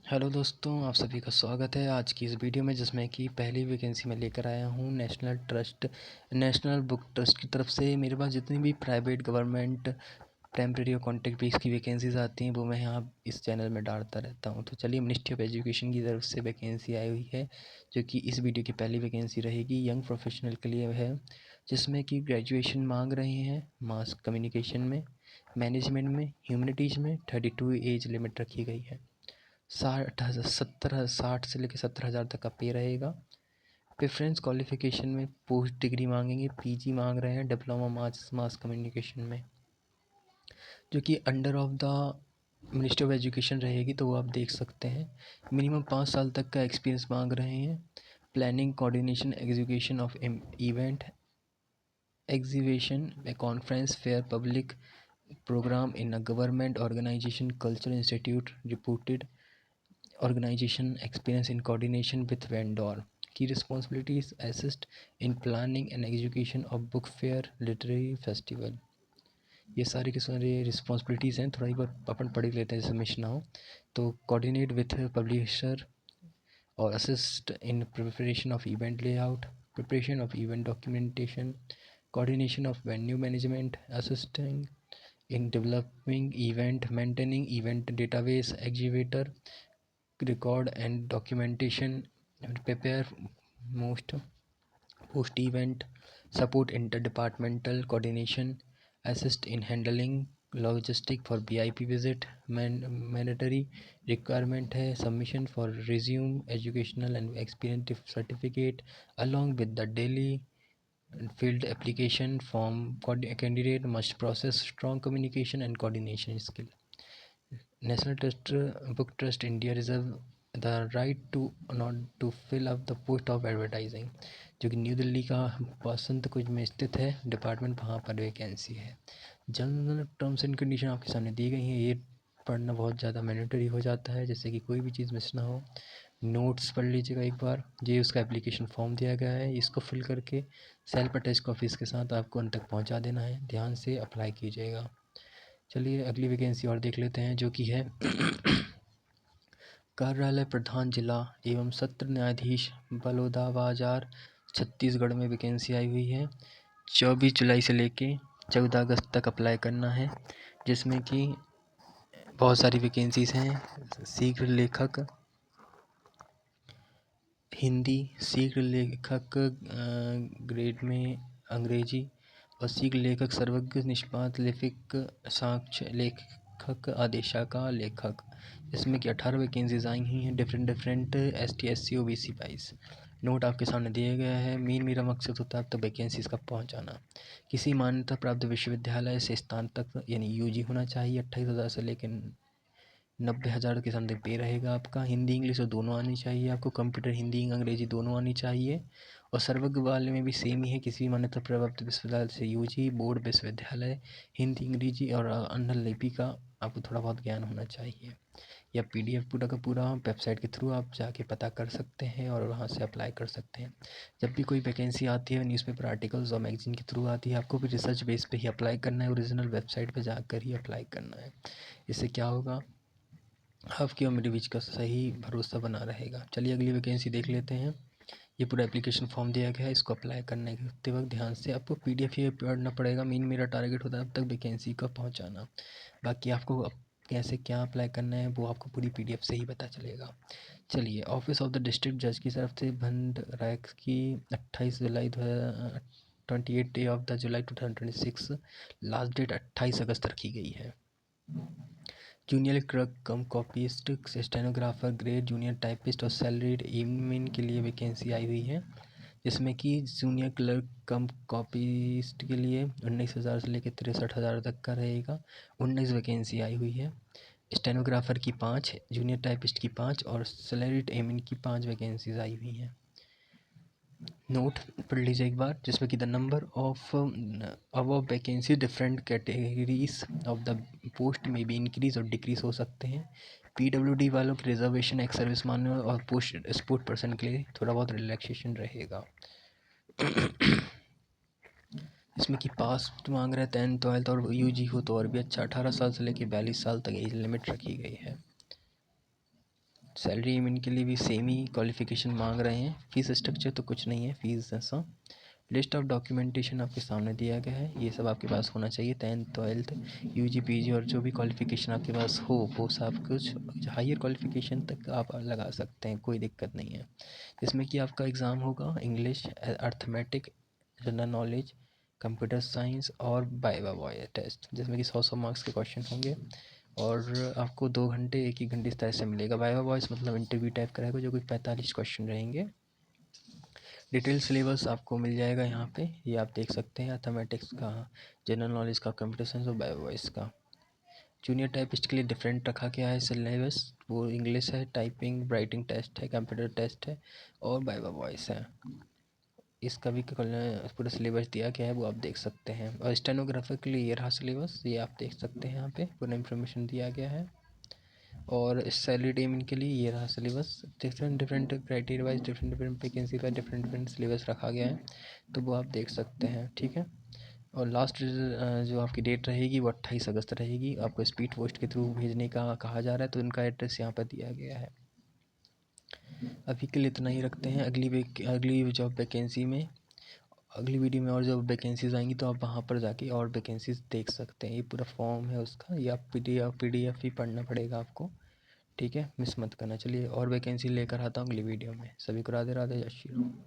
Hello दोस्तों, आप सभी का स्वागत है आज की इस वीडियो में, जिसमें कि पहली वैकेंसी मैं लेकर आया हूँ नेशनल बुक ट्रस्ट की तरफ से। मेरे पास जितनी भी प्राइवेट, गवर्नमेंट, टेम्प्रेरी और कॉन्ट्रैक्ट बेस की वैकेंसीज आती हैं वो मैं यहाँ इस चैनल में डालता रहता हूँ। तो चलिए, मिनिस्ट्री ऑफ एजुकेशन की तरफ से वैकेंसी आई हुई है, जो कि इस वीडियो की पहली वैकेंसी रहेगी। यंग प्रोफेशनल के लिए है, जिसमें कि ग्रेजुएशन मांग रहे हैं मास कम्युनिकेशन में, मैनेजमेंट में, ह्यूमनिटीज़ में। 32 एज लिमिट रखी गई है। 60 से लेकर 70,000 तक का पे रहेगा। प्रेफरेंस क्वालिफिकेशन में पोस्ट डिग्री मांगेंगे, पीजी मांग रहे हैं, डिप्लोमा मास कम्युनिकेशन में, जो कि under of the ministry of education रहेगी, तो वो आप देख सकते हैं। मिनिमम 5 साल तक का एक्सपीरियंस मांग रहे हैं। Planning, coordination, execution of event, exhibition, conference, fair, public program in a government organization, culture institute, reported organization, experience in coordination with vendor. Key responsibilities: assist in planning and execution of book fair, literary festival. ये सारी की सारी responsibilities हैं। थोड़ा एक बार अपन पढ़ लेते हैं, सबमिशन ना हो तो। कोऑर्डिनेट विथ पब्लिशर और assist in preparation of event layout, preparation of event documentation, coordination of venue management, assisting in developing event, maintaining event database, exhibitor record and documentation, prepare most post event, support interdepartmental coordination, assist in handling logistic for VIP visit, mandatory requirement है submission for resume, educational and experience certificate along with the daily field application form. Candidate must process strong communication and coordination skill. National trust book trust India reserve the right to not to fill up the post of advertising, जो कि new Delhi का बसंत कुंज में स्थित है department, वहाँ पर vacancy है। General terms and condition आपके सामने दी गई हैं। ये पढ़ना बहुत ज़्यादा मैंडेटरी हो जाता है, जैसे कि कोई भी चीज़ मिस ना हो। नोट्स पढ़ लीजिएगा एक बार। ये उसका एप्लीकेशन फॉर्म दिया गया है, इसको फिल करके सेल्फ अटैच कॉपीज़ के साथ आपको अंत तक पहुँचा देना है। ध्यान से अप्लाई कीजिएगा। चलिए अगली वैकेंसी और देख लेते हैं, जो कि है कार्यालय प्रधान जिला एवं सत्र न्यायाधीश, बलौदाबाजार, छत्तीसगढ़ में वैकेंसी आई हुई है। 24 जुलाई से लेके 14 अगस्त तक अप्लाई करना है, जिसमें कि बहुत सारी वैकेंसीज़ हैं। शीघ्र लेखक हिंदी, शीघ्र लेखक ग्रेड में अंग्रेजी, और शीघ्र लेखक सर्वज्ञ निष्पात लिपिक साक्ष्य लेखक आदेशिका लेखक। इसमें कि 18 वैकेंसीज आई हुई हैं, different ST SC OBC wise. Note आपके सामने दिया गया है। मेरा मकसद होता है अब तक वैकेंसीज का पहुंचाना। किसी मान्यता प्राप्त विश्वविद्यालय से स्थान तक यानी UG होना चाहिए। 28,000 से लेकर 90,000 के समथिंग पे रहेगा आपका। हिंदी इंग्लिश और दोनों आनी चाहिए आपको। कंप्यूटर हिंदी अंग्रेजी दोनों आनी चाहिए। और सर्वज्ञ वाले में भी सेम ही है। किसी भी मान्यता प्राप्त विश्वविद्यालय से UG, बोर्ड विश्वविद्यालय, हिंदी अंग्रेजी और अन्य लिपि का आपको थोड़ा बहुत ज्ञान होना चाहिए। या PDF पूरा का पूरा वेबसाइट के थ्रू आप जाके पता कर सकते हैं और वहाँ से अप्लाई कर सकते हैं। जब भी कोई वैकेंसी आती है न्यूज़पेपर आर्टिकल्स और मैगजीन के थ्रू आती है, आपको भी रिसर्च बेस पे ही अप्लाई करना है, ओरिजिनल वेबसाइट पे जाकर ही अप्लाई करना है। इससे क्या होगा, आपकी और मेरे बीच का सही भरोसा बना रहेगा। चलिए अगली वैकेंसी देख लेते हैं। ये पूरा एप्लीकेशन फॉर्म दिया गया है, इसको अप्लाई करने के वक्त ध्यान से आपको PDF ही पढ़ना पड़ेगा। मेरा टारगेट होता है अब तक वैकेंसी का पहुंचाना। बाकी आपको कैसे क्या अप्लाई करना है वो आपको पूरी PDF से ही पता चलेगा। चलिए, ऑफिस ऑफ द डिस्ट्रिक्ट जज की तरफ से भंड रैक की 28 जुलाई 28 day of the July 2026, last date 28 अगस्त रखी गई है। Junior clerk cum copyist, stenographer grade, junior typist और सैलरीड एडमिन के लिए वैकेंसी आई हुई है, जिसमें कि जूनियर क्लर्क कम कॉपीस्ट के लिए 19,000 से लेकर 63,000 तक का रहेगा। 19 वैकेंसी आई हुई है। स्टेनोग्राफर की 5, जूनियर टाइपिस्ट की 5 और सैलरीड एडमिन की 5 वैकेंसीज आई हुई हैं। नोट पढ़ लीजिए एक बार, जिसमें कि the number of above vacancy different categories of the post में भी इंक्रीज और डिक्रीज हो सकते हैं। PWD वालों के रिजर्वेशन, एक्स सर्विस मैन और पोस्ट स्पोर्ट पर्सन के लिए थोड़ा बहुत रिलैक्सेशन रहेगा। इसमें कि पास मांग रहे हैं 10th 12th और UG हो तो और भी अच्छा। 18 साल से लेकर 42 साल तक एज लिमिट रखी गई है। सैलरी इनके लिए भी सेम ही क्वालिफ़िकेशन मांग रहे हैं। फ़ीस स्ट्रक्चर तो कुछ नहीं है, फ़ीस जैसा। लिस्ट ऑफ डॉक्यूमेंटेशन आपके सामने दिया गया है, ये सब आपके पास होना चाहिए। 10th 12th यूजी पीजी और जो भी क्वालिफ़िकेशन आपके पास हो वो सब कुछ हायर क्वालिफ़िकेशन तक आप लगा सकते हैं, कोई दिक्कत नहीं है। जिसमें कि आपका एग्ज़ाम होगा English, arithmetic, general knowledge, computer science और वाइवा वॉइस टेस्ट, जिसमें कि 100 मार्क्स के क्वेश्चन होंगे और आपको 2 घंटे 1 घंटे इस तरह से मिलेगा। वाइवा वॉइस मतलब इंटरव्यू टाइप का रहेगा, जो कि 45 क्वेश्चन रहेंगे। डिटेल सिलेबस आपको मिल जाएगा यहाँ पे, ये आप देख सकते हैं। अर्थमेटिक्स का, जनरल नॉलेज का, कंप्यूटर साइंस और वाइवा वॉइस का। जूनियर टाइपिस्ट के लिए डिफरेंट रखा गया है सिलेबस, वो इंग्लिश है, टाइपिंग राइटिंग टेस्ट है, कंप्यूटर टेस्ट है और वाइवा वॉइस है। इसका भी पूरा सिलेबस दिया गया है, वो आप देख सकते हैं। और स्टेनोग्राफर के लिए ये रहा सिलेबस, ये आप देख सकते हैं, यहाँ पे पूरा इन्फॉर्मेशन दिया गया है। और सैलरी डेमिन के लिए ये रहा syllabus. Different different criteria wise different different vacancy पर डिफरेंट डिफरेंट सिलेबस रखा गया है, तो वो आप देख सकते हैं, ठीक है। और लास्ट जो आपकी डेट रहेगी वो 28 अगस्त रहेगी। आपको स्पीड पोस्ट के थ्रू भेजने का कहा जा रहा है, तो उनका एड्रेस यहाँ पर दिया गया है। अभी के लिए इतना ही रखते हैं। अगली जॉब वैकेंसी में, अगली वीडियो में और जब वैकेंसीज आएंगी तो आप वहाँ पर जाके और वैकेंसीज देख सकते हैं। ये पूरा फॉर्म है उसका, ये आप पीडीएफ ही पढ़ना पड़ेगा आपको, ठीक है, मिस मत करना। चलिए और वैकेंसी लेकर आता हूँ अगली वीडियो में। सभी को राधे राधे, जय श्री राम।